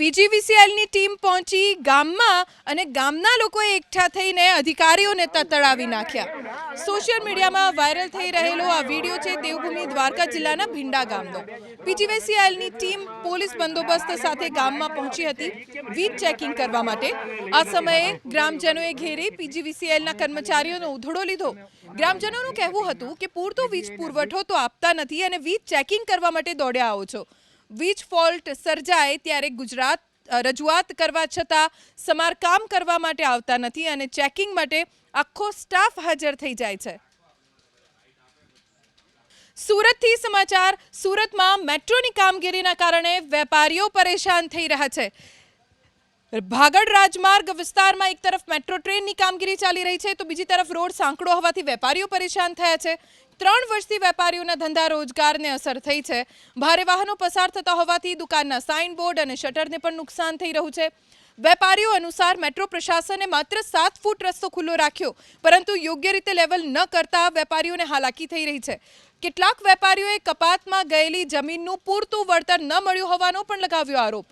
પીજીવીસીએલની team પહોંચી ગામમાં અને ગામના લોકોએ એકઠા થઈને અધિકારીઓને તતડાવી નાખ્યા। સોશિયલ મીડિયામાં વાયરલ થઈ રહેલો આ વિડીયો છે દેવભૂમિ દ્વારકા જિલ્લાના ભીંડા ગામનો। પીજીવીસીએલની ટીમ પોલીસ બંદોબસ્ત સાથે ગામમાં પહોંચી હતી વીજ ચેકિંગ કરવા માટે। આ સમયે ગ્રામજનોએ ઘેરી પીજીવીસીએલના કર્મચારીઓનો ઉધડો લીધો। ગ્રામજનોનું કહેવું હતું કે પૂરતો વીજ પુરવઠો તો આપતા નથી અને વીજ ચેકિંગ કરવા માટે દોડ્યા આવો છો। વીજ ફોલ્ટ સર્જાય ત્યારે ગુજરાત રજૂઆત કરવા છતાં સમારકામ કરવા માટે આવતા નથી અને ચેકિંગ માટે આખો સ્ટાફ હાજર થઈ જાય છે। સુરતથી સમાચાર। સુરતમાં મેટ્રોની કામગીરીના કારણે વેપારીઓ પરેશાન થઈ રહ્યા છે। ભાગડ રાજમાર્ગ વિસ્તારમાં એક તરફ મેટ્રો ટ્રેનની કામગીરી ચાલી રહી છે તો બીજી તરફ રોડ સાંકડો હોવાથી વેપારીઓ પરેશાન થયા છે। 3 વર્ષથી વેપારીઓના ધંધા રોજગારને અસર થઈ છે। ભારે વાહનો પસાર થતા હોવાથી દુકાનના સાઇન બોર્ડ અને શટરને પણ નુકસાન થઈ રહ્યું છે। વેપારીઓ અનુસાર મેટ્રો પ્રશાસને માત્ર 7 ફૂટ રસ્તો ખુલ્લો રાખ્યો પરંતુ યોગ્ય રીતે લેવલ ન કરતા વેપારીઓને હાલાકી થઈ રહી છે। કેટલાક વેપારીઓએ કપાતમાં ગયેલી જમીનનું પૂરતું વળતર ન મળ્યું હોવાનો પણ લગાવ્યો આરોપ।